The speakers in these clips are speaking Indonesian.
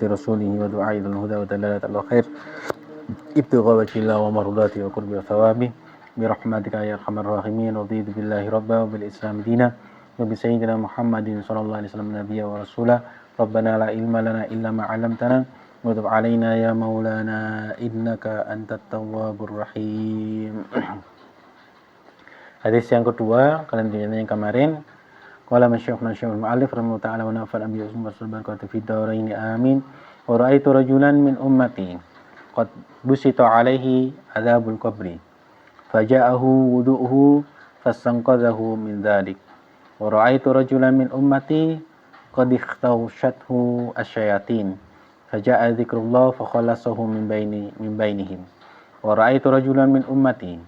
رسوله ودعاء إلى الهدى ودلالة على الخير ابتغاء وجه الله ومرضاته وقرب ثوابه برحمتك يا أرحم الراحمين. رضيت بالله ربا وبالإسلام دينا وبسيدنا محمد صلى الله عليه وسلم نبيا ورسولا. ربنا لا علم لنا إلا ما علمتنا وتب علينا يا مولانا إنك أنت التواب الرحيم. Hadis yang kedua, kalian yang kemarin. Qala masyayikhuna syaikhul mu'allif rahimahullah ta'ala wa nafa'al anbiya wassalamu barakatuh fid darain amin. Wa ra'aitu rajulan min ummati qad busita alaihi adzabul qabri faja'ahu wudu'uhu fastanqadhahu min dzalik. Wa ra'aitu rajulan min ummati qad ikhtawshathu asyayatin faja'a dzikrullah fakhallasahu min bainihim. Wa ra'aitu rajulan min ummati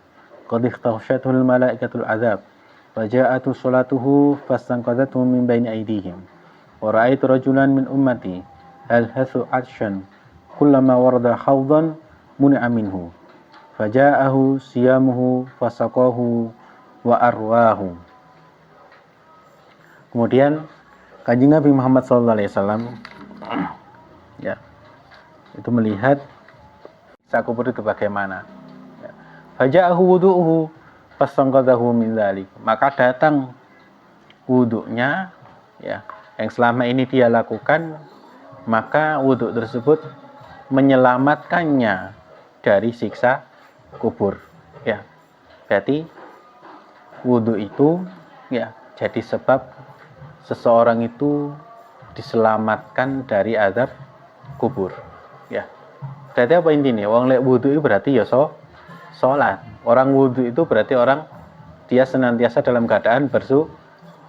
qad ikhtawshathu al malaikatul adzab faja'atu salatuhu fastanqadhathu min baini aydihim. Wa ra'aitu rajulan min ummati alhathu atshan kullama warada hawdan muni'a minhu faja'ahu siyamuhu fasaqahu wa arwahu. Kemudian Kanjeng Nabi Muhammad SAW ya, itu melihat siksa kubur itu bagaimana. Faja'ahu wudu'uhu fastanqadhahu min dzalik. Maka datang wudunya ya, yang selama ini dia lakukan, maka wudu tersebut menyelamatkannya dari siksa kubur ya. Berarti wudu itu ya jadi sebab seseorang itu diselamatkan dari azab kubur ya. Berarti apa intinya? Wong lek wudu itu berarti ya sholat. Orang wudu itu berarti orang dia senantiasa dalam keadaan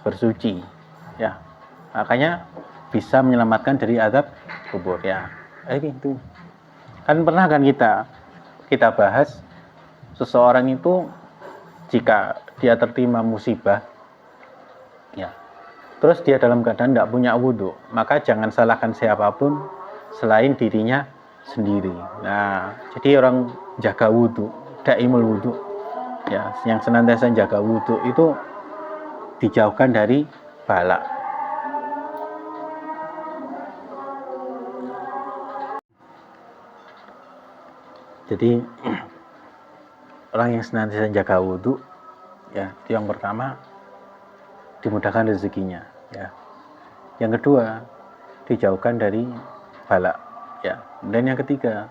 bersuci ya. Makanya bisa menyelamatkan dari azab kubur ya. Itu kan pernah kan kita bahas seseorang itu jika dia tertimpa musibah ya, terus dia dalam keadaan tidak punya wudu, maka jangan salahkan siapapun selain dirinya sendiri. Nah, jadi orang jaga wudu, daimul wudu ya, yang senantiasa jaga wudu itu dijauhkan dari bala. Jadi orang yang senantiasa jaga wudu ya, itu yang pertama dimudahkan rezekinya ya. Yang kedua dijauhkan dari bala ya. Dan yang ketiga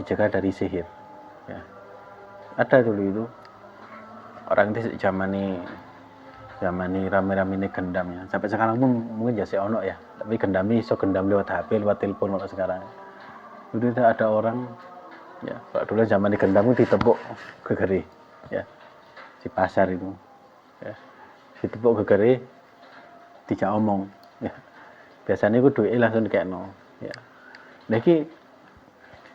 dijaga dari sihir ya. Ada dulu itu orang itu zaman ini rame-rame ini gendam ya. Sampai sekarang pun mungkin ya ono ya. Tapi gendam ini so gendam lewat HP, lewat telepon kalau sekarang. Dulu ada orang ya, kalau dulu zaman ini gendam itu ditepuk gegere ya. Di pasar itu ya. Ditepuk gegere dijak omong ya. Biasanya itu duit langsung dikekno ya. Nah iki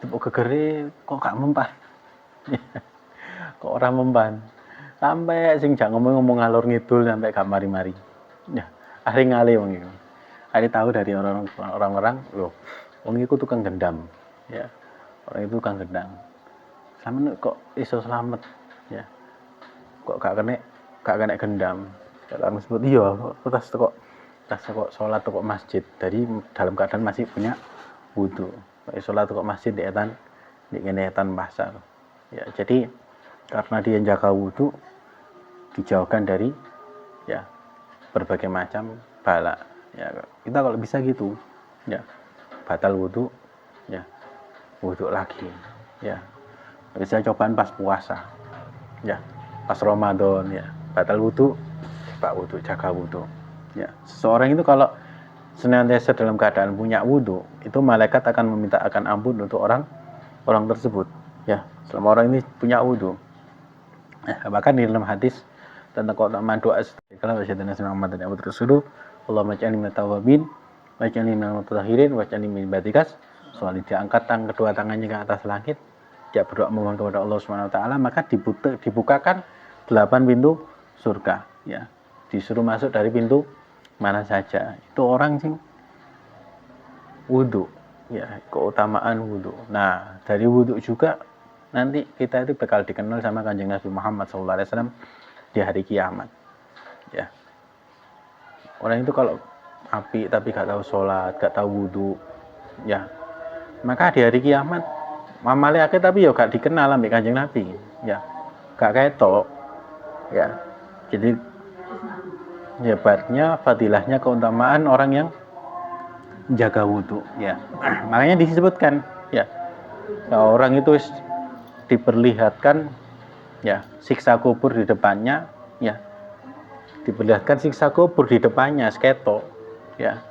ditepuk gegere kok gak mempan. Kok orang mempan sampai sing jak ngomong ngalor ngidul sampai gak mari-mari ya, ari ngale wong iku. Ari tahu dari orang-orang loh, wong iku tukang gendam ya, orang itu tukang gendam. Sampeyan kok iso selamat ya, kok gak kena gendam. Orang sebut iya tas kok sholat kok masjid dari dalam keadaan masih punya wudu. Sholat kok masjid di etan pasar ya. Jadi karena dia jaga wudu, dijauhkan dari ya berbagai macam bala ya. Kita kalau bisa gitu ya, batal wudu ya, wudu lagi ya. Bisa cobaan pas puasa ya, pas Ramadan ya, batal wudu, pak wudu, jaga wudu ya. Seseorang itu kalau senantiasa dalam keadaan punya wudu, itu malaikat akan meminta ampun untuk orang tersebut ya, selama orang ini punya wudu. Bahkan di dalam hadis tentang keutamaan doa istiqlal wasyadana Muhammad dan Abu Rasulullah, Allahumma ja'alni minat tawabin waj'alni minal mutatahhirin waj'alni min ibadikas. Soal dia angkat kedua tangannya ke atas langit, dia berdoa memohon kepada Allah Subhanahu wa taala, maka dibukakan 8 pintu surga ya. Disuruh masuk dari pintu mana saja. Itu orang sing wudu ya, keutamaan wudu. Nah, dari wudu juga nanti kita itu bakal dikenal sama Kanjeng Nabi Muhammad SAW di hari kiamat ya. Orang itu kalau api tapi gak tahu sholat, gak tahu wudu Ya, maka di hari kiamat amale akeh tapi ya gak dikenal ambek Kanjeng Nabi. Ya, gak ketok. Ya. Jadi hebatnya, fadilahnya, keutamaan orang yang jaga wudhu. Ya, makanya disebutkan ya, orang itu diperlihatkan ya siksa kubur di depannya, ya diperlihatkan siksa kubur di depannya seketok. Ya,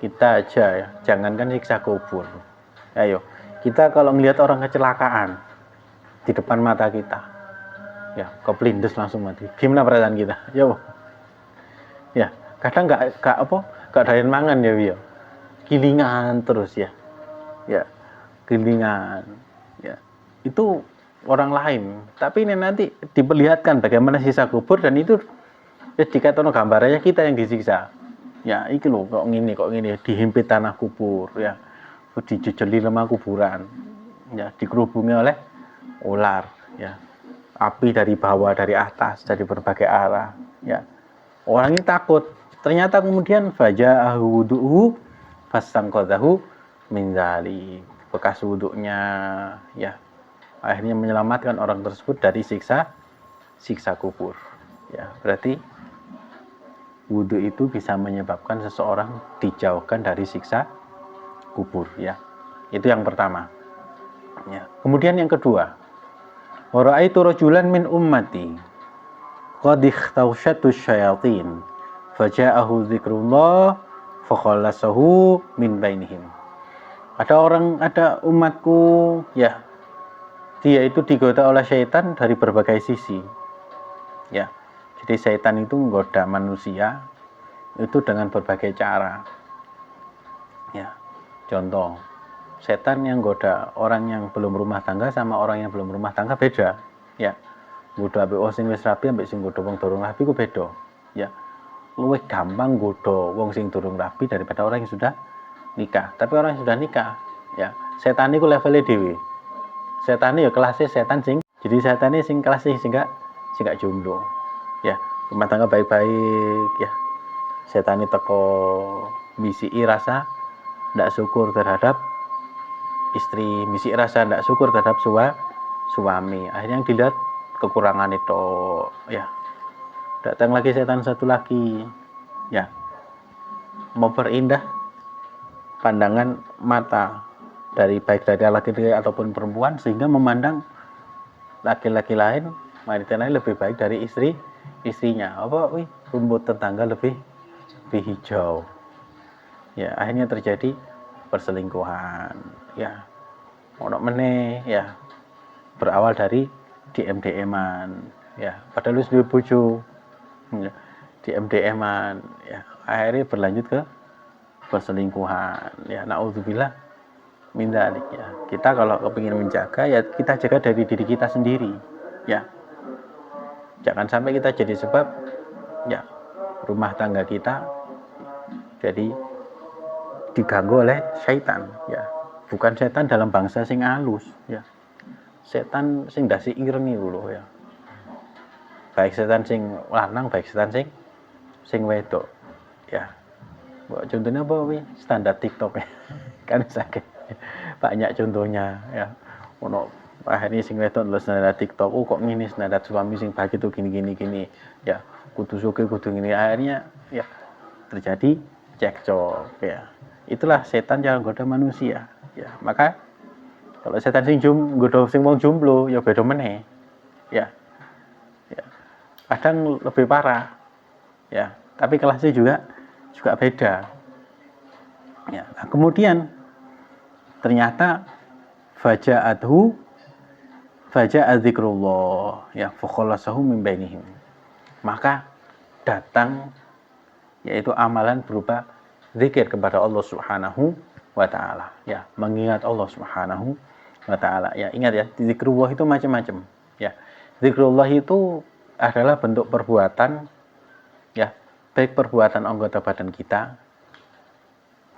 kita aja ya, jangankan siksa kubur. Ayo, kita kalau melihat orang kecelakaan di depan mata kita, ya keplindes langsung mati. Gimana perasaan kita? Ya, kadang nggak doyan mangan ya, gilingan terus ya, gilingan, ya itu orang lain. Tapi ini nanti diperlihatkan bagaimana sisa kubur dan itu dikatakan gambarnya kita yang disiksa. Ya, iki loh kok gini, dihimpit tanah kubur, ya, dijejeli lemah kuburan, ya, dikerubungi oleh ular, ya, api dari bawah, dari atas, dari berbagai arah, ya. Orang ini takut. Ternyata kemudian faja'ahu wudu'uhu fastangqadhahu min dzalik. Bekas wuduknya, ya, akhirnya menyelamatkan orang tersebut dari siksa kubur. Ya, berarti wudhu itu bisa menyebabkan seseorang dijauhkan dari siksa kubur, ya. Itu yang pertama. Ya. Kemudian yang kedua, wa ra'aitu rajulan min ummati qad ikhtawshatu syayatin faja'ahu dzikrullah fakhallasahu min bainihim. Ada umatku, ya, dia itu digoda oleh syaitan dari berbagai sisi, ya. Jadi syaitan itu menggoda manusia itu dengan berbagai cara, ya. Contoh, setan yang goda orang yang belum rumah tangga sama orang yang belum rumah tangga beda, ya. Goda ambek wong sing wis rapi ambek sing goda wong durung rapi ku beda, ya. Luwih gampang goda wong sing durung rapi daripada orang yang sudah nikah. Tapi orang yang sudah nikah, ya, setan iku levele dhewe. Setan ya kelasnya setan sing, jadi setan ini sing kelasnya sing gak jomblo, ya. Rumah tangga baik-baik, ya. Setan ini teko misi rasa ndak syukur terhadap istri, misi rasa ndak syukur terhadap suami. Akhirnya yang dilihat kekurangan itu, ya. Datang lagi setan satu lagi, ya, memperindah pandangan mata dari baik dari laki-laki ataupun perempuan sehingga memandang laki-laki lain, wanita lain lebih baik dari istrinya. Rumput tetangga lebih hijau. Ya, akhirnya terjadi perselingkuhan, ya. Ono meneh, ya, berawal dari DM-an, ya. Padahal wis duwe bojo, ya, DM-an, ya. Akhirnya berlanjut ke perselingkuhan, ya. Naudzubillah min dzalik, ya. Kita kalau kepingin menjaga, ya kita jaga dari diri kita sendiri, ya. Jangan sampai kita jadi sebab, ya, rumah tangga kita jadi diganggu oleh syaitan, ya. Bukan setan dalam bangsa sing halus, ya. Setan sing dasi ireng iku lho, ya. Baik setan sing lanang, baik setan sing wedok, ya. Contohnya apa wi? Standar TikTok ya. Kan sakit. Banyak contohnya, ya. Ono ini sing wedok lho standar TikTok. Kok ngene standar suami sing baik itu gini. Ya, kudu suke kudu ngene. Akhirnya ya terjadi cekcok, ya. Itulah setan yang goda manusia, ya. Maka kalau setan sing goda sing wong jomblo ya beda meneh, ya. Ya. Kadang lebih parah, ya. Tapi kelasnya juga beda, ya. Nah, kemudian ternyata faja'a dzikrullah, ya, fakhallasahu min bainihim. Maka datang yaitu amalan berupa zikir kepada Allah Subhanahu wa taala, ya, mengingat Allah Subhanahu wa taala. Ya, ingat ya, zikrullah itu macam-macam, ya. Zikrullah itu adalah bentuk perbuatan, ya, baik perbuatan anggota badan kita,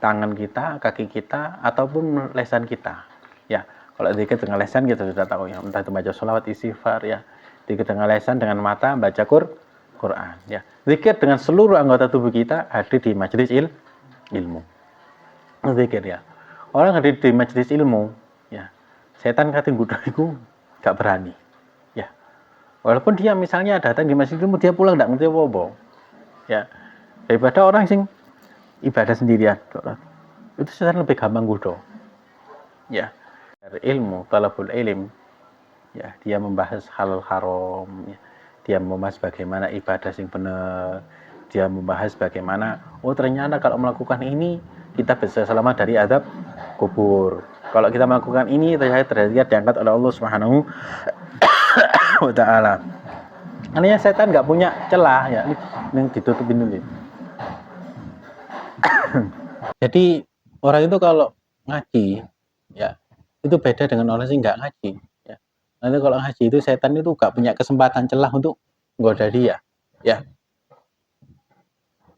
tangan kita, kaki kita, ataupun lesan kita, ya. Kalau zikir dengan lesan kita sudah tahu, ya, entah itu baca sholawat, istighfar, ya. Zikir dengan lesan, dengan mata baca Quran, ya. Zikir dengan seluruh anggota tubuh kita hadir di majelis ilmu. Zikir, ya. Orang hadir di majelis ilmu, ya, setan kate nggodha iku gak berani. Ya. Walaupun dia misalnya datang di majelis ilmu, dia pulang gak ngerti apa-apa. Ya. Daripada orang sing ibadah sendirian. Itu setan lebih gampang nggodha. Ya. Dari ilmu, talabul ilm, ya, dia membahas halal haram, ya. Dia membahas bagaimana ibadah sing benar. Dia membahas bagaimana, oh ternyata kalau melakukan ini kita bisa selamat dari azab kubur. Kalau kita melakukan ini derajat diangkat oleh Allah Subhanahu wa taala. Artinya setan nggak punya celah ya. Ini ditutupin dulu. Jadi orang itu kalau ngaji ya itu beda dengan orang yang nggak ngaji ya. Nanti kalau ngaji itu setan itu nggak punya kesempatan celah untuk menggoda dia ya.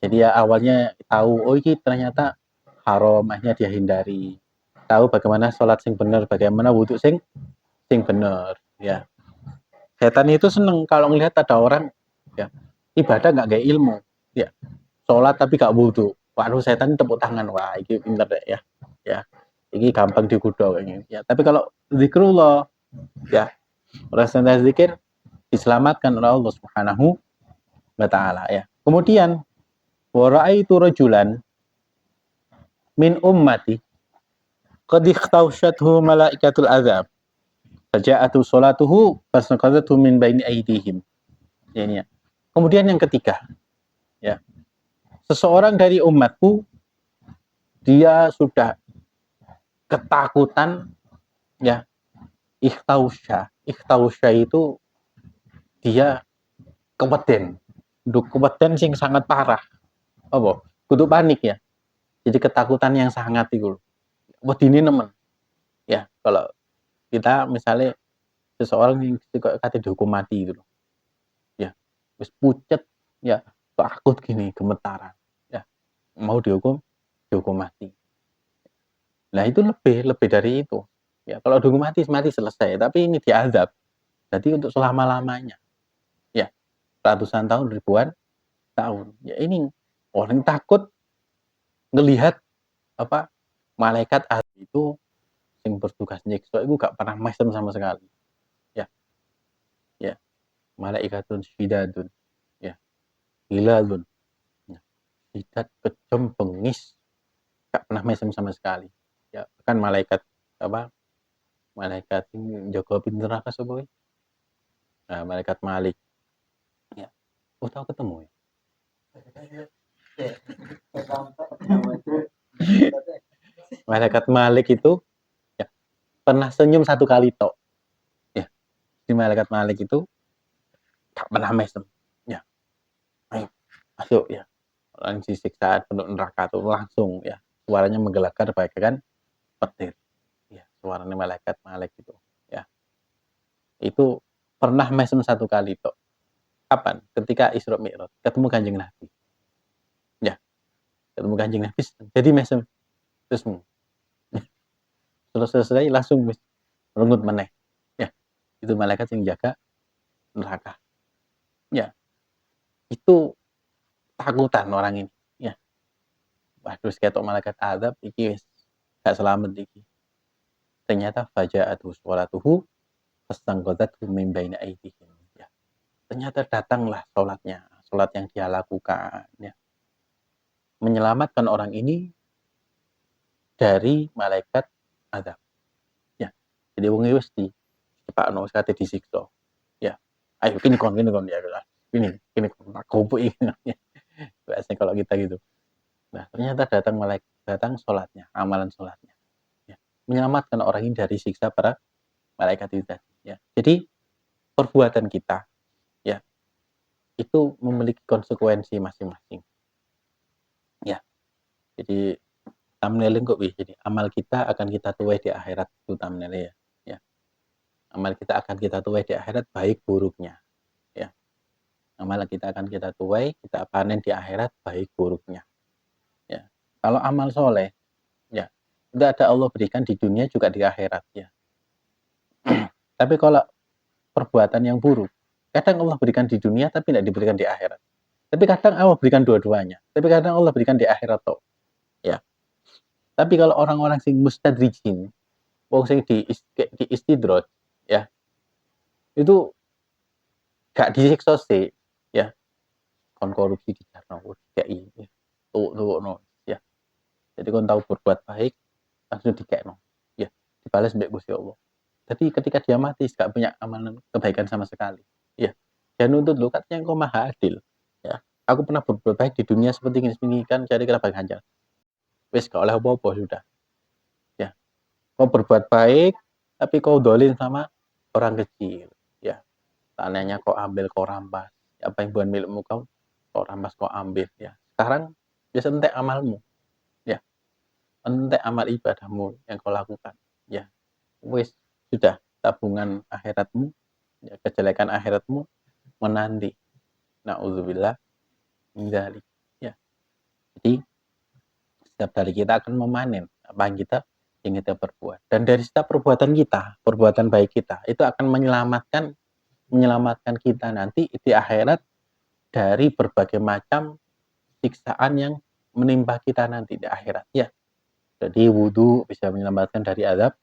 Jadi ya awalnya tahu, oh ini ternyata haram, akhirnya dia hindari. Tahu bagaimana sholat sing bener, bagaimana wudhu sing bener ya. Setan itu seneng kalau ngelihat ada orang ya ibadah nggak kayak ilmu ya, sholat tapi gak wudhu. Waduh, setan tepuk tangan, wah ini pinter deh ya. Ya, ini gampang digodha kayaknya. Ya, tapi kalau zikrullah ya, orang yang zikir diselamatkan oleh Allah Subhanahu wa taala ya. Kemudian wa raaitu rajulan min ummati qad ikhtawshathu malaikatul azab faja'atu salatuhu fasnaqadatu min baini aydihim. Ya, ini ya. Kemudian yang ketiga ya, seseorang dari umatku dia sudah ketakutan ya, ikhtausya itu dia keweden, keweden sing sangat parah, apa kudu panik ya, jadi ketakutan yang sangat itu wedine nemen ya. Kalau kita misalnya seseorang yang kata dihukum mati gitu loh ya, wis pucet ya, takut gini, gemetaran ya, mau dihukum mati. Nah itu lebih dari itu ya. Kalau dihukum mati selesai, tapi ini diazab jadi untuk selama-lamanya ya, ratusan tahun, ribuan tahun ya. Ini orang takut ngelihat apa malaikat itu yang bertugas nyiksa itu gak pernah mesem sama sekali ya. Ya, malaikatun syidadun ya, hilalun ya, syidat kejam bengis, gak pernah mesem sama sekali ya. Kan malaikat apa, malaikat yang jaga pintu neraka sapa? Nah, malaikat Malik ya. Oh, tahu ketemu ya. Malaikat Malik itu ya pernah senyum satu kali tok ya. Di malaikat Malik itu gak pernah mesem ya. Ayo masuk ya, orang disiksa penuh neraka tuh langsung ya, suaranya menggelegar bagaikan petir ya, suaranya malaikat Malik itu ya. Itu pernah mesem satu kali tok. Kapan? Ketika Isra Mi'raj ketemu Kanjeng Nabi ya, ketemu Kanjeng Nabi jadi mesem terus selesai langsung rungut meneh ya. Itu malaikat yang jaga neraka ya. Itu takutan orang ini ya. Waduh, ketok malaikat azab iki wis gak selamat iki. Ternyata faja'atu sholatuhu fastangqadzathu min baini aydihim ya. Ternyata datanglah sholatnya, sholat yang dia lakukan ya, menyelamatkan orang ini dari malaikat azab ya. Jadi wong wis dipakno kate disiksa ya. Ayo kini kon ya, ini kon aku ini ya. Biasanya kalau kita gitu. Nah, ternyata datang sholatnya, amalan sholatnya ya, menyelamatkan orang ini dari siksa para malaikat itu tadi ya. Jadi perbuatan kita ya itu memiliki konsekuensi masing-masing ya. Jadi thumbnailing kok jadi amal kita akan kita tuai di akhirat, itu thumbnail ya. Amal kita akan kita tuai di akhirat baik buruknya ya. Amal kita akan kita tuai, kita panen di akhirat baik buruknya ya. Kalau amal soleh ya, itu ada Allah berikan di dunia juga di akhirat ya. Tapi kalau perbuatan yang buruk, kadang Allah berikan di dunia tapi tidak diberikan di akhirat. Tapi kadang Allah berikan dua-duanya. Tapi kadang Allah berikan di akhirat toh. Ya. Tapi kalau orang-orang sing mustadrijin, wong sing di istidroj, ya, itu gak disiksa sih, ya, kon korupsi di jarno, dikei, ya, tuwuk-tuwukno, ya. Jadi kon tahu berbuat baik, langsung dikekno, ya, dibalas mbek Gusti Allah. Jadi ketika dia mati gak punya amalan kebaikan sama sekali, ya. Dan nuntut lu katanya engkau maha adil, ya. Aku pernah berbuat baik di dunia seperti ini kan cari kenapa ganjar. Wis gak oleh apa-apa sudah, ya. Kau berbuat baik tapi kau dolin sama orang kecil, ya. Tanahnya kau ambil, kau rampas. Apa yang bukan milikmu kau rampas, kau ambil, ya. Sekarang biasa entek amalmu, ya. Entek amal ibadahmu yang kau lakukan, ya. Wis sudah tabungan akhiratmu, ya, kejelekan akhiratmu menanti. Nauzubillah min dzalik, ya. Jadi setiap hari kita akan memanen apa yang kita perbuat. Dan dari setiap perbuatan kita, perbuatan baik kita, itu akan menyelamatkan kita nanti di akhirat dari berbagai macam siksaan yang menimpa kita nanti di akhirat, ya. Jadi wudhu bisa menyelamatkan dari azab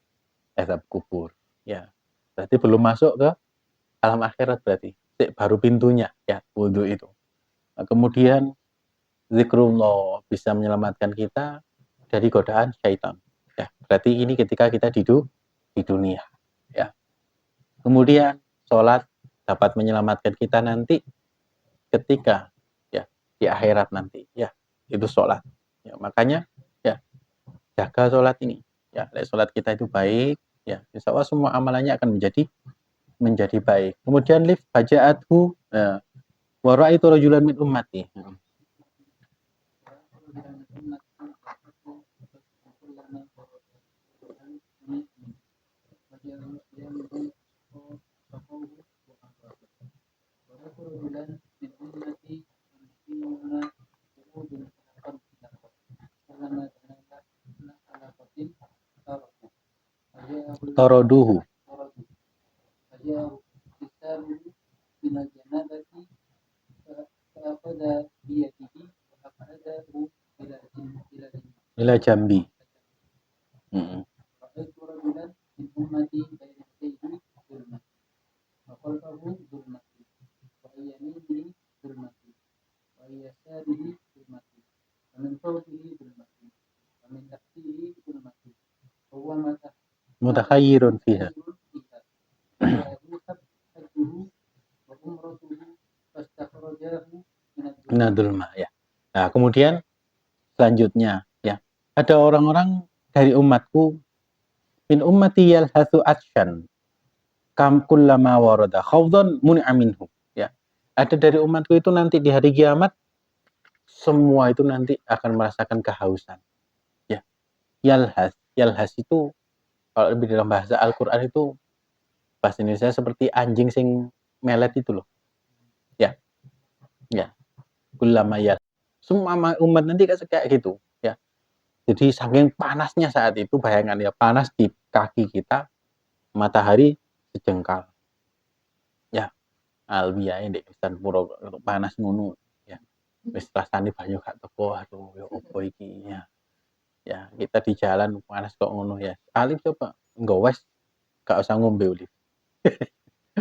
kubur, ya. Berarti belum masuk ke alam akhirat berarti. Baru pintunya, ya, wudhu itu. Nah, kemudian zikrullah bisa menyelamatkan kita dari godaan syaitan. Ya, berarti ini ketika kita di dunia, ya. Kemudian sholat dapat menyelamatkan kita nanti ketika, ya, di akhirat nanti, ya, itu sholat. Ya, makanya, ya, jaga sholat ini. Ya, sholat kita itu baik, ya, insya Allah semua amalannya akan menjadi baik. Kemudian lift bajaathu wa ra'aitu rajulan min ummati. Toroduhu. Ila jambi. Mutakhayyirun fiha. Minadulma, ya. Nah, kemudian selanjutnya, ya, ada orang-orang dari umatku, min ummati yalhathu atsyan kam kullama warada khawdan muni'a minhu, ya. Ada dari umatku itu nanti di hari kiamat semua itu nanti akan merasakan kehausan, ya. Yalhas itu kalau lebih dalam bahasa Al-Qur'an itu bahasa Indonesia seperti anjing sing melet itu loh, ya. Ya, kullama yal. Semua umat nanti kayak gitu, ya. Jadi saking panasnya saat itu, bayangkan ya, panas di kaki kita, matahari sejengkal, ya. Albiyae ndek pisan pura panas ngono, ya. Wis rasane banyu gak teko, aduh ya opo iki, ya. Ya, kita di jalan panas kok ngono, ya. Alif coba nggowes gak usah ngombe Alif.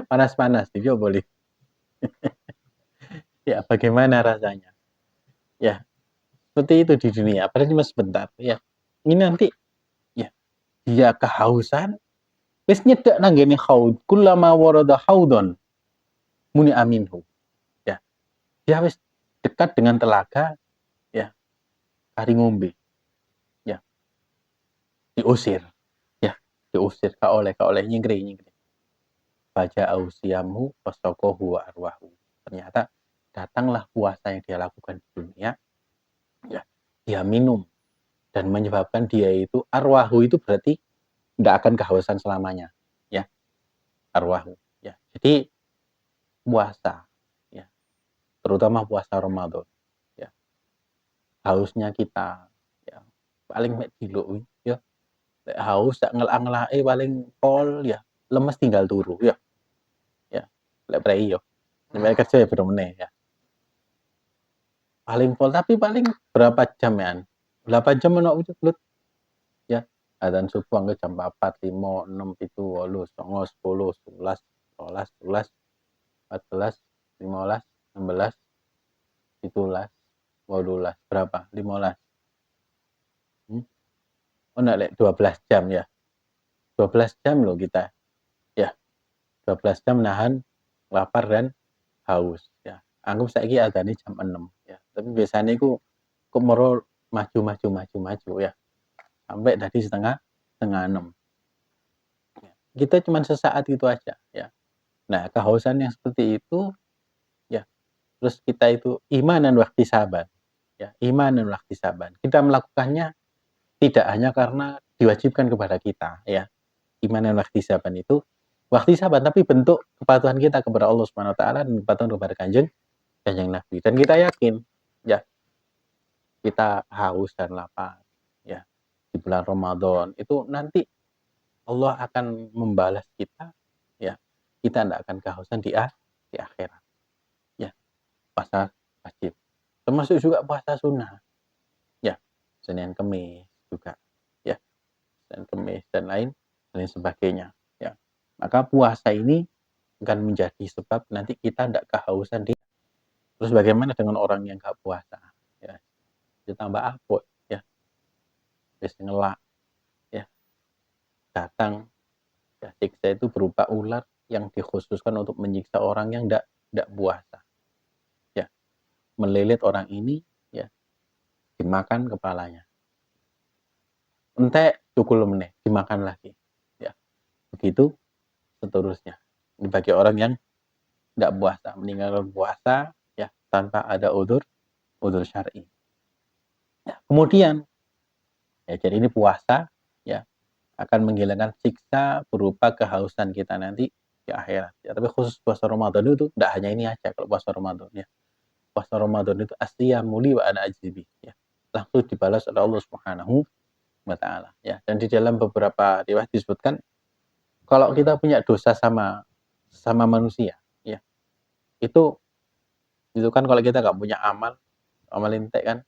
Panas-panas dicoba Alif. Ya, bagaimana rasanya? Ya, seperti itu di dunia, padahal cuma sebentar, ya. Ini nanti, ya, dia kehausan, wis nyedak nang ngene haud, kullama warada haudon muni aminhu, ya. Dia wis dekat dengan telaga, ya, kari ngombe, ya, diusir, ya, diusir ka oleh nyingkri. Baca ausiamu wasokohu wa arwahu. Ternyata datanglah puasa yang dia lakukan di dunia, ya, dia minum dan menyebabkan dia itu arwahu itu berarti tidak akan kehausan selamanya, ya, arwahu, ya. Jadi puasa, ya, terutama puasa Ramadan, ya, hausnya kita, ya, paling mek diluk, ya, haus sak ngelak-ngelake paling pol, ya, lemes tinggal turu, ya, lek prei yo, nek kerja ya bener meneh, ya. Paling pol, tapi paling berapa jam ya? 8 jam ono Lut? Adzan subuh anggo jam 4, 5, 6, 7, 8, 9, 10, 11, 12, 13, 14, 15, 16, 17, 18. Berapa? 15. Hmm? Oh, enggak, Lek, 12 jam ya. 12 jam loh kita. Ya, 12 jam nahan lapar dan haus ya. Anggap saiki adzane jam 6 ya. Tapi biasanya iku moro maju ya. Sampai tadi setengah 6. Ya. Kita cuma sesaat itu aja ya. Nah, kehausan yang seperti itu ya, terus kita itu iman dan wahtisaban. Ya, iman dan wahtisaban. Kita melakukannya tidak hanya karena diwajibkan kepada kita ya. Iman dan wahtisaban itu wahtisaban tapi bentuk kepatuhan kita kepada Allah Subhanahu wa taala dan kepatuhan kepada Kanjeng Nabi. Dan kita yakin ya, kita haus dan lapar ya di bulan Ramadan itu nanti Allah akan membalas kita ya. Kita tidak akan kehausan di akhirat ya. Puasa wajib termasuk juga puasa sunnah ya, Senin Kemis juga ya, Senin Kemis dan lain sebagainya ya. Maka puasa ini akan menjadi sebab nanti kita tidak kehausan di. Terus bagaimana dengan orang yang nggak puasa ya, ditambah apa ya, wis ngelak ya, datang ya, siksa itu berupa ular yang dikhususkan untuk menyiksa orang yang tidak puasa ya. Melilit orang ini ya, dimakan kepalanya, entek cukul meneh dimakan lagi ya, begitu seterusnya. Ini bagi orang yang tidak puasa, meninggalkan puasa ya tanpa ada udzur syar'i ya. Kemudian ya, jadi ini puasa ya akan menghilangkan siksa berupa kehausan kita nanti di akhirat ya. Tapi khusus puasa Ramadan itu tidak hanya ini aja. Kalau puasa Ramadan ya, puasa Ramadan itu muli wa ana ajzibi ya, langsung dibalas oleh Allah Subhanahu wa taala ya. Dan di dalam beberapa riwayat disebutkan kalau kita punya dosa sama manusia ya, itu kan kalau kita nggak punya amal intek kan,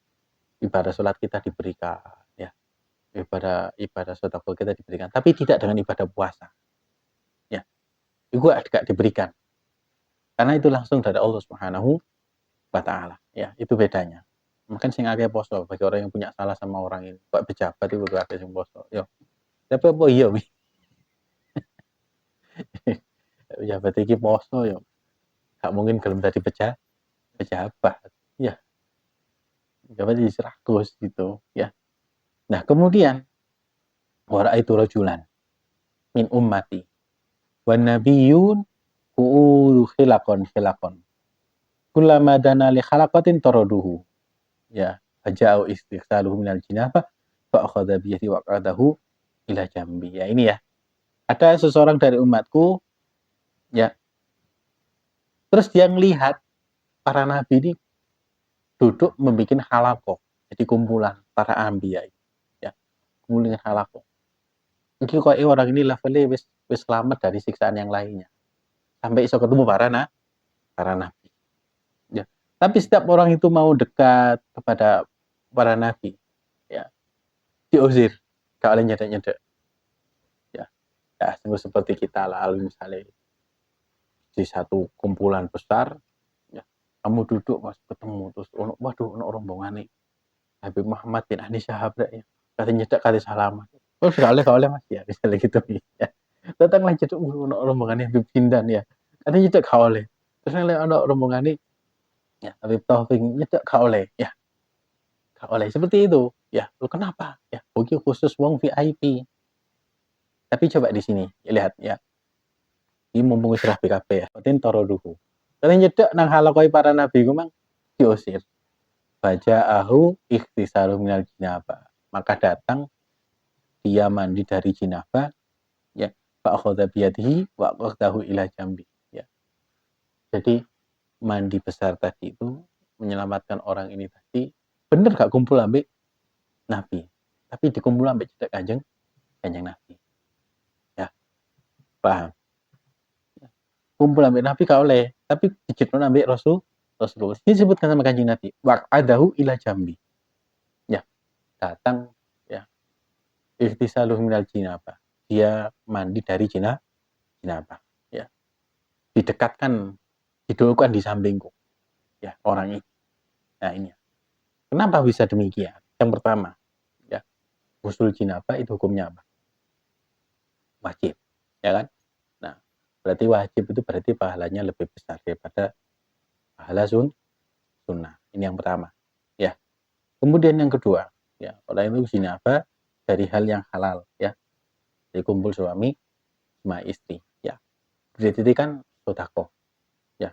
ibadah sholat kita diberikan ya, ibadah sedekah kita diberikan, tapi tidak dengan ibadah puasa ya, itu gak diberikan karena itu langsung dari Allah Subhanahu wa taala ya. Itu bedanya. Mungkin sing akeh poso bagi orang yang punya salah sama orang ini, kok pejabat itu akeh sing poso yo. Tapi apa iya wi? Pejabat iki poso yo, gak mungkin gelem dadi pejabat ya. Pejabat di 100 gitu ya. Nah, kemudian wara itu rajulan min ummati wan nabiyyun qulu khilaqon kullama dana li khalaqatin taraduhu ya, faja'u istighsaluhu minal jinabah fa akhadha bi yadi wa qadahu ila jambi ya. Ini ya, ada seseorang dari umatku ya, terus dia melihat para nabi ini duduk membuat halaqah, jadi kumpulan para anbiya ya, kumpulan halaqah. Iki kok orang ini levelnya wis selamat dari siksaan yang lainnya sampai iso ketemu para nabi ya. Tapi setiap orang itu mau dekat kepada para nabi ya, diusir, gak boleh nyedek ya. Ya seperti kita lah, misalnya di satu kumpulan besar ya, kamu duduk mas ketemu terus waduh ono rombongan nih Habib Muhammad bin Anies Syahab ya, katanya nyedek kali salaman, terus gak oleh mas ya, misalnya gitu ya. Datang lah jadi ono rombongan Habib Hindan ya, katanya nyedek gak oleh. Terus ono rombongan nih ya Habib Taufik nyedek gak oleh ya, gak oleh seperti itu ya. Lu kenapa ya, bagi khusus wong VIP. Tapi coba di sini lihat ya, ini mumpung wis rapi kabeh ya, penting toro dulu. Kalau nyedek nang halaqai para nabi ku mang diusir. Baja'ahu ikhtisaru minal jinabah. Maka datang dia mandi dari jinabah ya, fa akhadha biyadihi wa aqdahu ila jambi ya. Jadi mandi besar tadi itu menyelamatkan orang ini tadi. Bener gak kumpul ambek nabi, tapi dikumpul ambek cedek kanjeng nabi ya. Paham? Kumpul ambek nabi gak oleh, tapi dijedno ambek Rasulullah. Ini disebutkan sama kanjeng nabi, waqadahu ila jambi ya, datang ya, Ightisaluhu minal jinabah. Dia mandi dari jinabah. Ya. Didekatkan, didulukan di sampingku. Ya, orang ini. Nah, ini. Kenapa bisa demikian? Yang pertama, ya, ghusl jinabah itu hukumnya apa? Wajib. Ya kan? Nah, berarti wajib itu berarti pahalanya lebih besar daripada pahala sunnah. Ini yang pertama. Ya. Kemudian yang kedua, ya, orang itu jinabah dari hal yang halal, ya. Jadi kumpul suami sama istri, ya. Berarti kan sedekah, ya.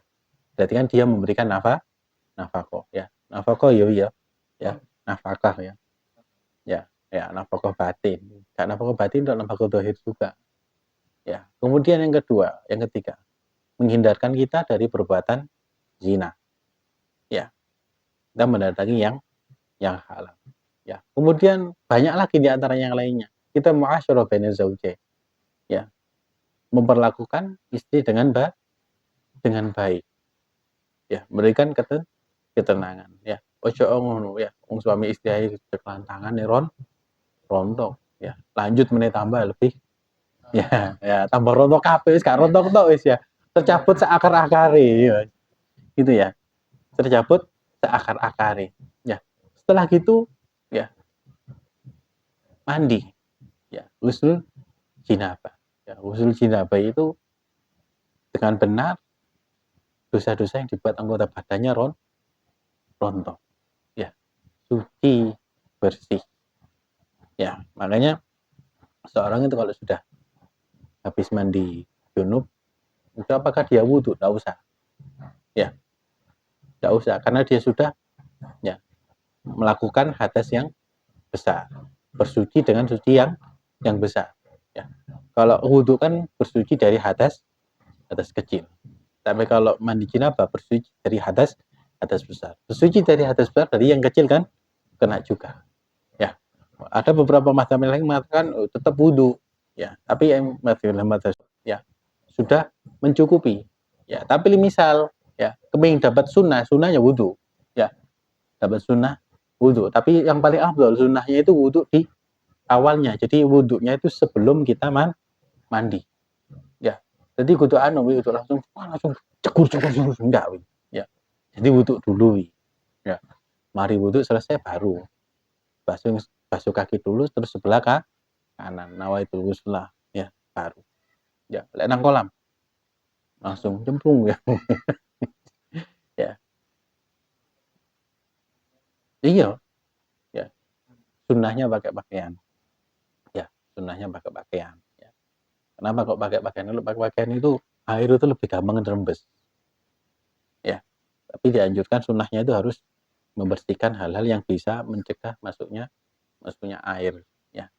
Berarti kan dia memberikan nafkah, ya. Nafkah ya, nafkah ya. Ya, nafkah batin. Karena nafkah batin untuk nafkah zahir juga. Ya. Kemudian yang kedua, yang ketiga, menghindarkan kita dari perbuatan zina. Ya. Kita mendatangi yang halal. Ya. Kemudian banyak lagi di antara yang lainnya. Kita muasyarah baina zaujain. Ya. Memperlakukan istri dengan baik. Ya, memberikan ketenangan. Ya. Ojo ngono ya. Wong suami istri ae kelantangan rontok. Ya. Lanjut menit tambah lebih. Ya, tambah rontok kabeh wis gak rontok tok wis ya. Tercabut seakar-akare ya. Gitu ya. Tercabut seakar-akare. Ya. Setelah gitu ya mandi. Ya, ghusl jinabah. Ya, ghusl jinabah itu dengan benar dosa-dosa yang dibuat anggota badannya rontok. Ya, suci, bersih. Ya, makanya seorang itu kalau sudah habis mandi junub, itu apakah dia wudhu? Tidak usah. Ya, tidak usah karena dia sudah ya melakukan hadas yang besar, bersuci dengan suci yang besar. Ya. Kalau wudhu kan bersuci dari hadas kecil. Tapi kalau mandi jinabah bersuci dari hadas besar. Bersuci dari hadas besar dari yang kecil kan kena juga. Ya. Ada beberapa mazhab yang lain mengatakan tetap wudhu. Ya, tapi yang mazhab ya sudah mencukupi. Ya, tapi misal ya kepingin dapat sunnahnya wudhu. Ya, dapat sunnah wudhu. Tapi yang paling afdal sunnahnya itu wudhu di awalnya. Jadi wudhunya itu sebelum kita mandi. Ya, jadi wudhu wudhu langsung cekur enggak. Ya, jadi wudhu dulu. Ya, mari wudhu selesai baru basuh kaki dulu terus sebelah kanan. Nawaitul ghuslah ya baru. Ya, lek nang kolam langsung cemplung ya. Ya, iya. Ya, sunnahnya pakai pakaian. Ya, sunnahnya pakai pakaian. Ya. Kenapa kok pakai pakaian? Kalau pakai pakaian itu air itu lebih gampang ngerembes. Ya, tapi dianjurkan sunnahnya itu harus membersihkan hal-hal yang bisa mencegah masuknya air. Ya.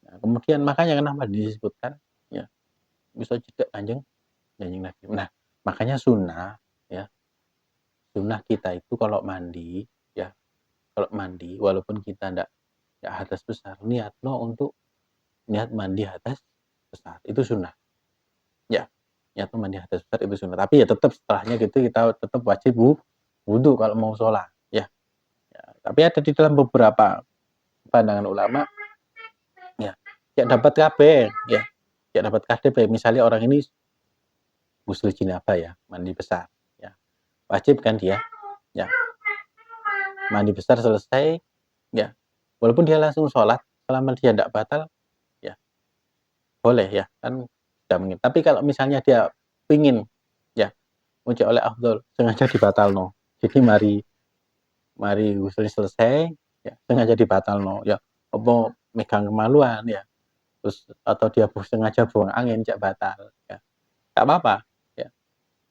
Nah, kemudian makanya kenapa disebutkan ya bisa jeda kanjeng Nabi. Nah, makanya sunnah kita itu kalau mandi ya kalau mandi walaupun kita ndak hadas besar niat mandi hadas besar itu sunnah ya niat mandi hadas besar itu sunnah tapi ya tetap setelahnya gitu kita tetap wajib wudhu kalau mau sholat ya. Tapi ada di dalam beberapa pandangan ulama ya dapat KB ya dapat KB misalnya orang ini ghusl jinabah ya mandi besar ya wajib kan dia ya mandi besar selesai ya walaupun dia langsung sholat selama dia tidak batal ya boleh ya kan sudah mungkin tapi kalau misalnya dia pingin ya muncul oleh afdol sengaja dibatal no jadi mari ghusl selesai ya sengaja dibatal no ya apa megang kemaluan ya terus atau dia sengaja buang angin cak batal ya nggak apa-apa ya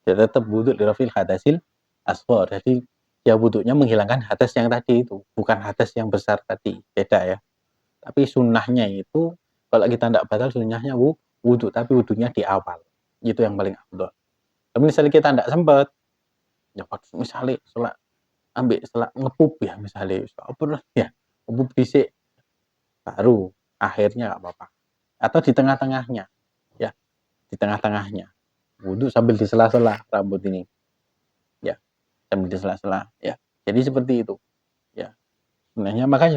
dia tetap wudhu dirafil hadasil asghar jadi ya wudhunya menghilangkan hadas yang tadi itu bukan hadas yang besar tadi beda ya tapi sunnahnya itu kalau kita tidak batal sunnahnya wudhu tapi wudhunya di awal itu yang paling afdol. Tapi misalnya kita tidak sempat ya misalnya setelah ngepup ya misalnya apa ya ngepup dhisik baru akhirnya nggak apa-apa atau di tengah-tengahnya ya di tengah-tengahnya wudhu sambil di sela-sela rambut ini ya sambil di sela-sela ya jadi seperti itu ya sebenarnya makanya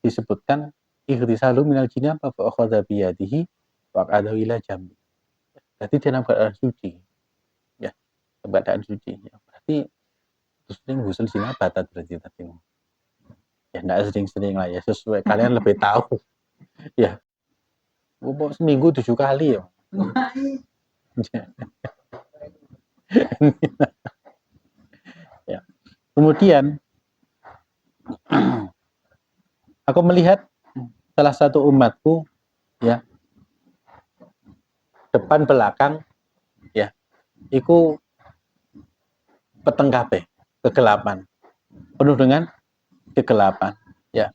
disebutkan ightisalu minal jinabah fa akhadha bi yadihi wa qadahu ila jambi. Berarti dalam keadaan suci. Ya, dalam keadaan suci. Ya, berarti sering ghusl jinabah berarti tadi. Ya enggak sering-sering lah ya, sesuai kalian lebih tahu. Ya, seminggu 7 kali ya. Ya. Kemudian aku melihat salah satu umatku ya, depan belakang ya, iku peteng kabeh, kegelapan. Penuh dengan kegelapan ya.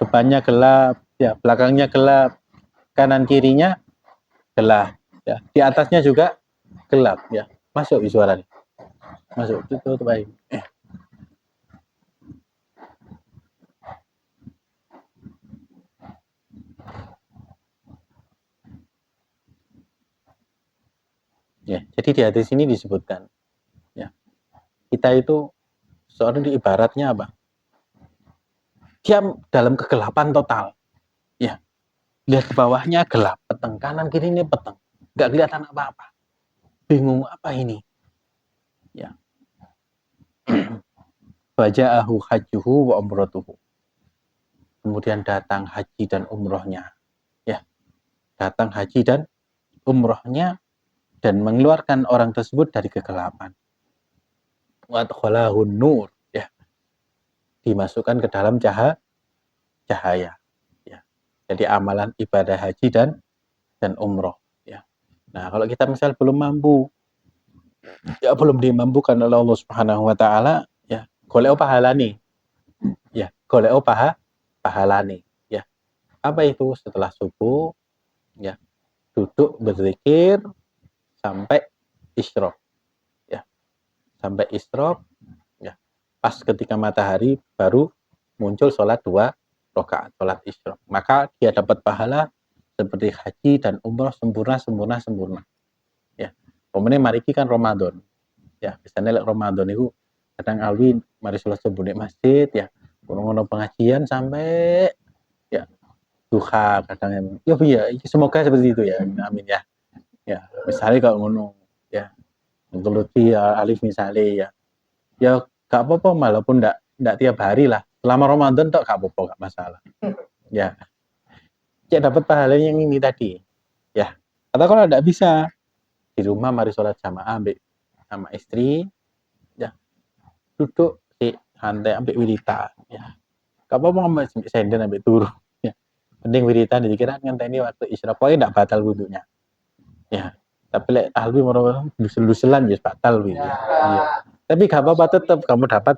Depannya gelap, ya, belakangnya gelap, kanan kirinya gelap ya. Di atasnya juga gelap ya. Masuk suaranya. Masuk, tutup baik. Ya, jadi di hadis ini disebutkan ya, kita itu seorang di ibaratnya apa? Dia dalam kegelapan total. Ya, lihat ke bawahnya gelap, peteng, kanan kiri ini peteng, nggak kelihatan apa-apa. Bingung apa ini? Ya. Faja'ahu hajjuhu wa umratuhu. Kemudian datang haji dan umrohnya. Ya, datang haji dan umrohnya dan mengeluarkan orang tersebut dari kegelapan. Wa adkhalahun nur, ya, dimasukkan ke dalam cahaya. Ya. Jadi amalan ibadah haji dan umroh. Ya. Nah, kalau kita misal belum mampu, ya belum dimampukan oleh Allah Subhanahu Wa Taala, ya golek pahala nih, ya golek pahala nih, ya apa itu setelah subuh, ya duduk berzikir sampai isyraq, ya sampai isyraq, ya pas ketika matahari baru muncul sholat 2 rakaat sholat isyraq, maka dia dapat pahala seperti haji dan umroh sempurna. Ya, kemudian mari kan Ramadan, ya misalnya Ramadan itu kadang alwi mari sholat subuh di masjid ya, ngono pengajian sampai ya duha kadang ya semoga seperti itu ya, amin ya. Ya misalnya kalau ngono ya menggeluti ya, alif misalnya ya gak apa-apa, walaupun ndak tiap hari lah selama Ramadan tuh gak apa-apa, gak masalah ya, cek dapat pahala yang ini tadi ya. Atau kalau ndak bisa di rumah mari sholat jamaah ambil sama istri ya, duduk di santai ambil wiritan ya, gak apa-apa ambil senden ambil turu ya, penting wiritan dikira ngenteni waktu isyraq pokoknya ndak batal wudunya ya. Tapi lek alwi moro dusel-duselan ya batal wi ya. Iya. Tapi gak apa-apa, tetap kamu dapat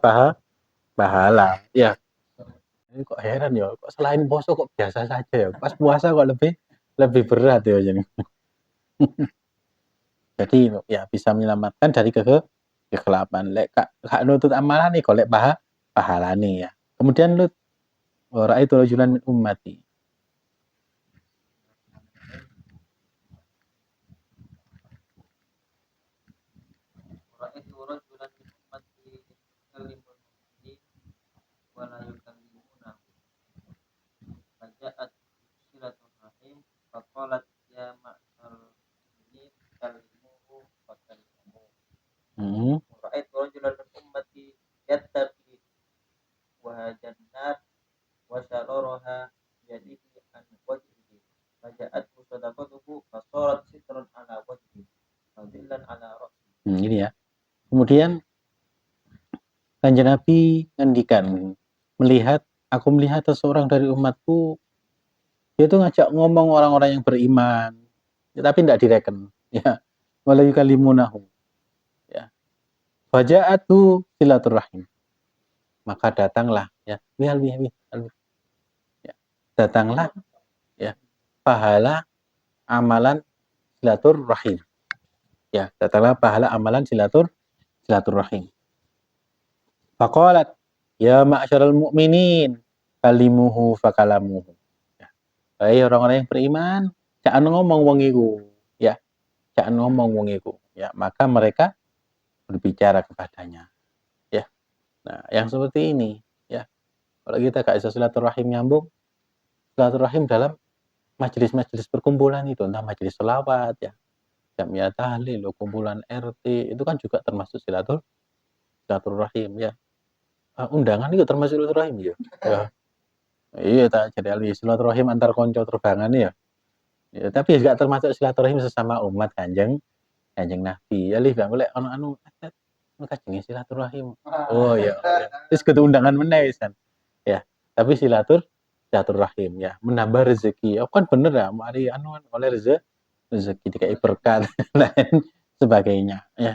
pahala ya. Ini kok heran ya, kok selain poso kok biasa saja ya, pas puasa kok lebih lebih berat ya jadi. Jadi ya bisa menyelamatkan dari kegelapan. Lek kak nutut amalan nih kok lek pahala nih ya. Kemudian lu ora itu rajulan min ummati. Hmm. Ini ya. Kemudian Kanjeng Nabi ngendikan, aku melihat seseorang dari umatku, dia tuh ngajak ngomong orang-orang yang beriman, ya, tapi tidak direken, ya. Wala yukallimunahu, ya. Faja'atu silaturahim. Maka datanglah, ya. Ya. Datanglah, ya. Pahala amalan silaturahim. Ya, datanglah pahala amalan silaturahim. Faqalat, ya ma'syaral mu'minin, kalimuhu fakalamuhu. Ya. Hai orang-orang yang beriman, jangan ngomong wong iku, ya. Jangan ngomong wong iku, ya. Maka mereka berbicara kepadanya, ya. Nah, yang seperti ini, ya. Kalau kita gak bisa silaturahim nyambung, silaturahim dalam majelis-majelis perkumpulan itu, entah majelis sholawat ya, jamiah tahlil, kumpulan RT, itu kan juga termasuk silaturahim ya. Undangan itu termasuk silaturahim ya. Ya. Iya tak jadi ahli silaturahim antar konco terbangan ya. Ya, tapi juga termasuk silaturahim sesama umat Kanjeng Nabi. Ya li bang golek ono anu kajenge silaturahim. Oh ya. Terus kudu undangan meneh wisan. Ya, tapi silaturahim ya, menambah rezeki. Oh kan bener ya, mari anu oleh rezeki dikai berkat lain sebagainya ya.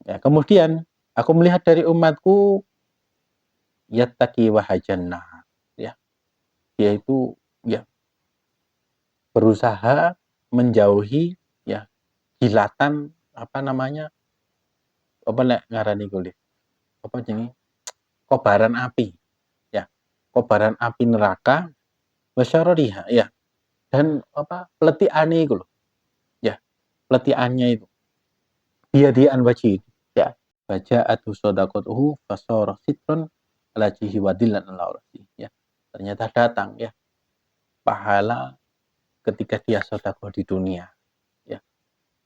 Ya, kemudian aku melihat dari umatku yattaqi wahajannah ya, yaitu ya berusaha menjauhi ya kilatan apa namanya apa nek ngarani kulit apa jenenge kobaran api ya, kobaran api neraka wasyaroriha ya, dan apa peletiane iku lho ya, peletiannya itu biadian wajib ya, baca atu sodaqatuhu fasara sitron ala jihi wadilan ala ya, ternyata datang ya pahala ketika dia sedekah di dunia ya,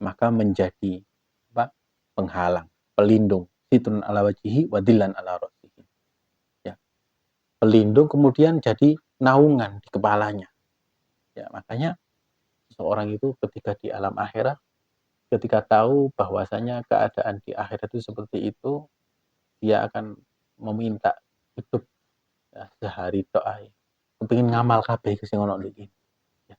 maka menjadi apa penghalang, pelindung, sitrun ala wajihi wadilan ala rasihi ya, pelindung kemudian jadi naungan di kepalanya ya. Makanya seorang itu ketika di alam akhirat, ketika tahu bahwasanya keadaan di akhirat itu seperti itu, dia akan meminta hidup ya, sehari doa kepingin ngamal kabeh sing ono iki ya,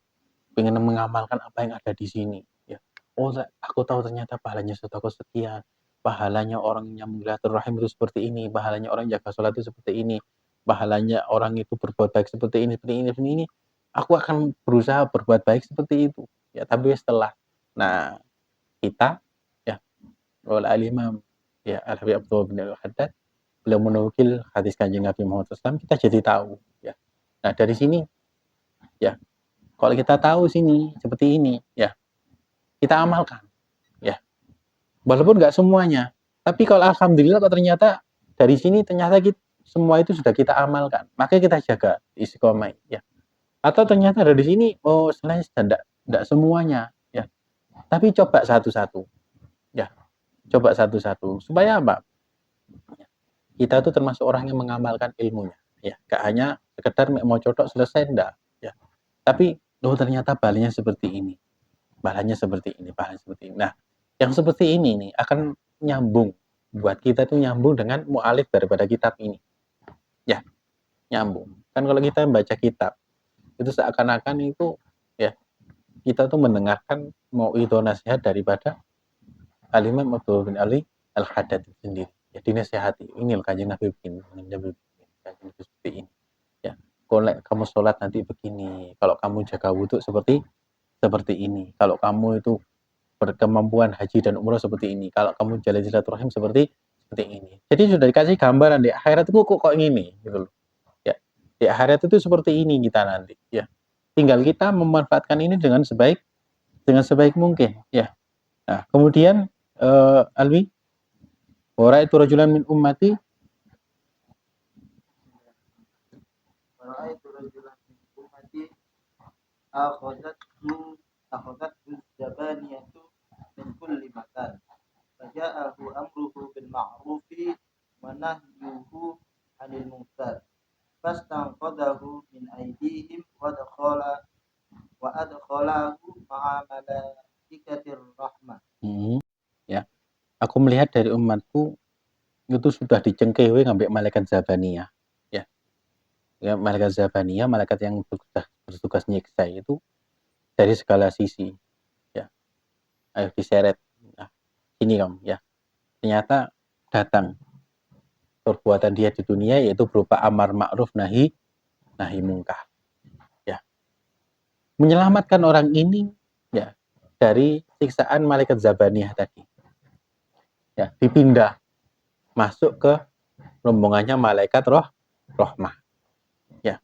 pengen mengamalkan apa yang ada di sini ya. Oh aku tahu ternyata pahalanya sedekah sekian, pahalanya orang yang silaturahim itu seperti ini, pahalanya orang jaga sholat itu seperti ini, pahalanya orang itu berbuat baik seperti ini, seperti ini. Aku akan berusaha berbuat baik seperti itu ya. Tapi setelah nah kita ya oleh al-Imam ya Al-Habib Abdul bin Al-Haddad, beliau menukil hadis Kanjeng Nabi Muhammad SAW, kita jadi tahu ya. Nah dari sini ya, kalau kita tahu sini seperti ini ya, kita amalkan ya, walaupun nggak semuanya, tapi kalau alhamdulillah kok ternyata dari sini ternyata kita, semua itu sudah kita amalkan, maka kita jaga istiqomah ya. Atau ternyata dari sini oh selain tidak semuanya ya, tapi coba satu-satu ya, coba satu-satu supaya apa, kita tuh termasuk orang yang mengamalkan ilmunya ya, gak hanya sekedar mau cocok selesai enggak ya, tapi oh ternyata balanya seperti ini, balanya seperti ini, balanya seperti ini. Nah yang seperti ini nih akan nyambung buat kita tuh, nyambung dengan mu'alif daripada kitab ini ya, nyambung kan. Kalau kita membaca kitab itu seakan-akan itu ya, kita tuh mendengarkan mau itu nasihat daripada Al-Imam Abdul bin Ali Al-Haddad itu sendiri ya, dinasihati ini Kanjeng Nabi begini, Kanjeng Nabi seperti ini ya, kalau kamu sholat nanti begini, kalau kamu jaga wudhu seperti ini, kalau kamu itu berkemampuan haji dan umroh seperti ini, kalau kamu jalan silaturahim seperti ini. Jadi sudah dikasih gambaran di akhirat itu kok gini gitu loh ya, di akhirat itu seperti ini kita nanti ya, tinggal kita memanfaatkan ini dengan sebaik mungkin ya. Nah kemudian Alwi, wa itu rajulan min ummati akhadathu jabaniyatu min kulli makan faja'ahu amruhu bil ma'rufi wa nahyuhu 'anil munkar fastanqadahu min aydihim wa adkhalahu ma'a malaikatir rahmah. Ya, aku melihat dari umatku itu sudah dicengkewe ngambil malaikat Zabaniyah ya. Ya, malaikat Zabaniyah, malaikat yang bertugas nyiksa itu dari segala sisi ya. Ayo diseret. Nah, ini kamu ya. Ternyata datang perbuatan dia di dunia yaitu berupa amar ma'ruf nahi mungkar ya, menyelamatkan orang ini ya dari siksaan malaikat Zabaniyah tadi ya, dipindah masuk ke rombongannya malaikat rahmah ya,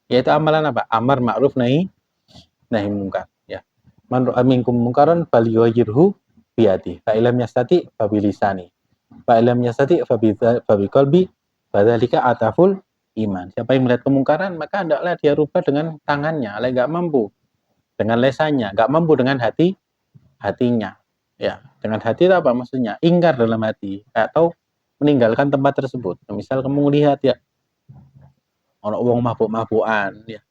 yaitu amalan apa, amar ma'ruf nahi mungkar ya. Man ra'a minkum munkaran falyughayyirhu biyadihi fa illam yastati fa bilisani fa illam yastati fa biqalbi fadzalika ataful iman. Siapa yang melihat kemungkaran, maka hendaklah dia rubah dengan tangannya. Kalau nggak mampu, dengan lesannya. Nggak mampu dengan hatinya. Ya, dengan hati itu apa maksudnya? Ingkar dalam hati. Atau meninggalkan tempat tersebut. Misal kamu lihat ya, ono wong mabuk-mabukan. Ya.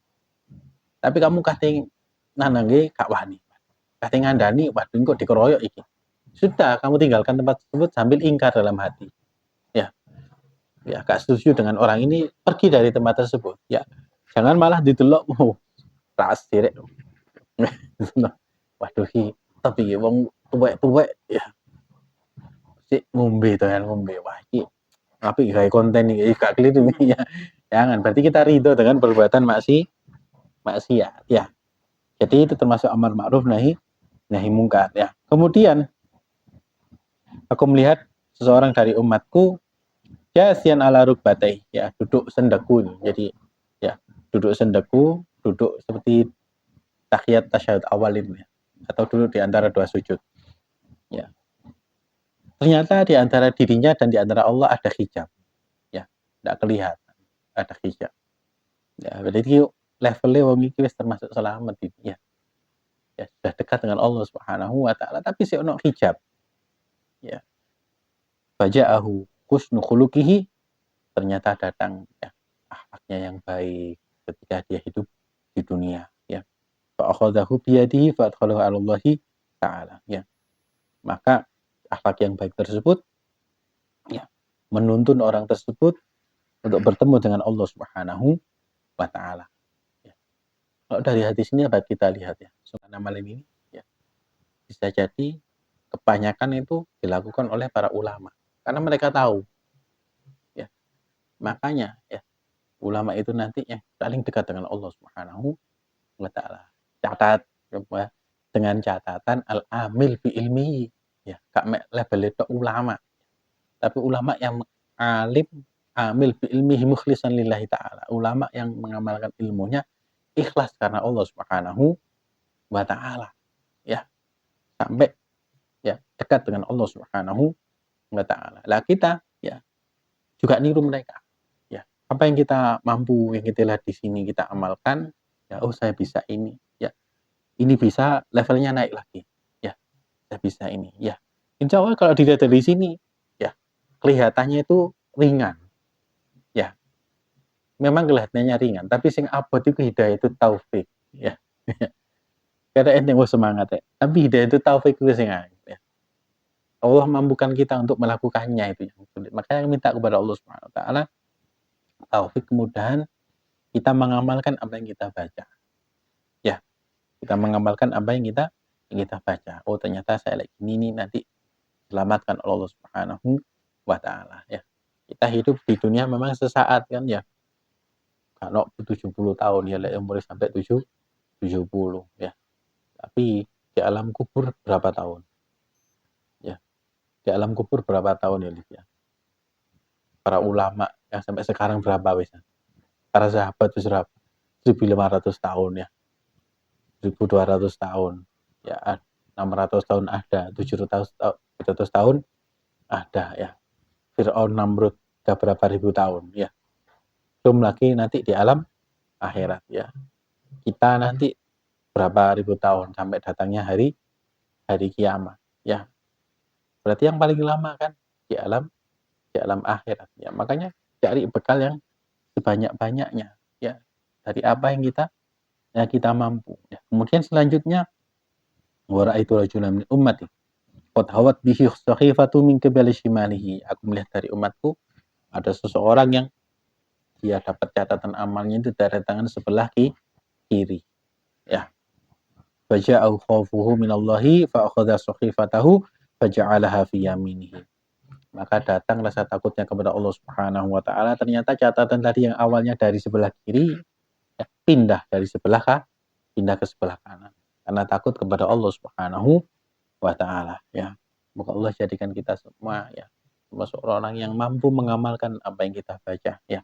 Tapi kamu kasih nanangge gak wani. Kasih ngandani, waduh kok dikeroyok iki. Sudah, kamu tinggalkan tempat tersebut sambil ingkar dalam hati. Ya, ya gak setuju dengan orang ini, pergi dari tempat tersebut. Ya, jangan malah didelok, ras direk. Waduh ki, tapi wong tuwek-tuwek ya si ngombe to kan ngombe. Wah, iki apik gawe konten iki gak keliru ya. Jangan, berarti kita ridho dengan perbuatan maksiat ya. Jadi itu termasuk amar ma'ruf nahi mungkar ya. Kemudian aku melihat seseorang dari umatku jasian ala rukbatai ya, duduk sendeku. Jadi ya, duduk sendeku, duduk seperti tahiyat tasyahud awal ini ya. Atau duduk di antara dua sujud. Ya. Ternyata di antara dirinya dan di antara Allah ada hijab. Ya, tidak kelihatan. Ada hijab. Ya, berarti levelnya wong iki wis termasuk selamat ya. Ya, sudah dekat dengan Allah Subhanahu wa taala, tapi si ono hijab. Ya. Faja'ahu husnu khuluqihi, ternyata datang ya akhlaknya yang baik ketika dia hidup di dunia ya. Fa akhadhahu bi yadihi fa adkhalahu 'ala Allah taala ya. Maka akhlak yang baik tersebut ya menuntun orang tersebut untuk bertemu dengan Allah Subhanahu wa taala. Ya. Kalau dari hadis ini apa kita lihat ya, sunnah malam ini ya, bisa jadi kebanyakan itu dilakukan oleh para ulama karena mereka tahu ya. Makanya ya ulama itu nanti yang paling dekat dengan Allah Subhanahu wa taala. Catat ya, dengan catatan al-amil bi ilmi ya, gak level itu ulama. Tapi ulama yang alim amil bi ilmihi mukhlishan lillahi ta'ala. Ulama yang mengamalkan ilmunya ikhlas karena Allah Subhanahu wa taala. Ya, sampai ya dekat dengan Allah Subhanahu wa taala. Lah kita ya juga niru mereka. Ya, apa yang kita mampu, yang kita lihat di sini kita amalkan, ya oh saya bisa ini, ya. Ini bisa levelnya naik lagi. Ya, saya bisa ini. Ya. Insya Allah kalau dilihat dari sini, ya kelihatannya itu ringan. Ya, memang kelihatannya ringan, tapi sing abot itu hidayah itu taufik. Ya. Kada enteng semangat ya. Tapi hidayah itu taufik itu sing ya. Allah mampukan kita untuk melakukannya itu yang sulit. Makanya minta kepada Allah Subhanahu wa taala taufik kemudahan kita mengamalkan apa yang kita baca. Ya, kita mengamalkan apa yang kita baca. Oh, ternyata saya lagi ini nanti selamatkan oleh Allah Subhanahu wa taala ya. Kita hidup di dunia memang sesaat kan ya. Kalau 70 tahun ya umur sampai 70 ya. Tapi di alam kubur berapa tahun? Ya, di alam kubur berapa tahun ya, ya? Para ulama yang sampai sekarang berapa wis? Para sahabat itu berapa? 1.500 tahun ya. 1.200 tahun. Ya, 600 tahun ada, 700 tahun ada ya. Fir'aun Namrud berapa ribu tahun ya. Belum lagi nanti di alam akhirat ya. Kita nanti berapa ribu tahun sampai datangnya hari kiamat ya. Berarti yang paling lama kan di alam akhirat ya. Makanya cari bekal yang sebanyak-banyaknya ya dari apa yang kita mampu ya. Kemudian selanjutnya wa ra'aitu rajulan min ummati qad hawat bihi sahifatu min qibali shimalihi. Aku melihat dari umatku ada seseorang yang dia dapat catatan amalnya itu dari tangan sebelah kiri ya. Faja'ahu khawfuhu minallahi fa akhadha sahifatahu faja'alaha fi yaminihi. Maka datang rasa takutnya kepada Allah Subhanahu wa taala, ternyata catatan tadi yang awalnya dari sebelah kiri ya, pindah ke sebelah kanan karena takut kepada Allah Subhanahu wa taala ya. Semoga Allah jadikan kita semua ya termasuk orang yang mampu mengamalkan apa yang kita baca ya.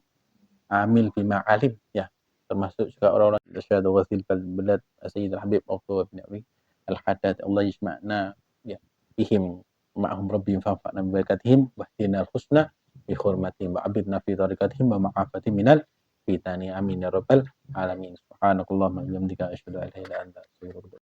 Amil bima alim ya. Termasuk juga orang-orang syahadu wasil balad Sayyidul Habib Uqbah bin Abi Al-Haddad Allah yajma'na ya bihim ma'hum rabbihim fa'fa'na bi barakatihim wahdina al-husna bi hurmatihim wa abidna fi tariqatihim wa ma'afati minal fitani amin ya rabbal alamin. Subhanakallahumma wa bihamdika asyhadu an la ilaha illa anta astaghfiruka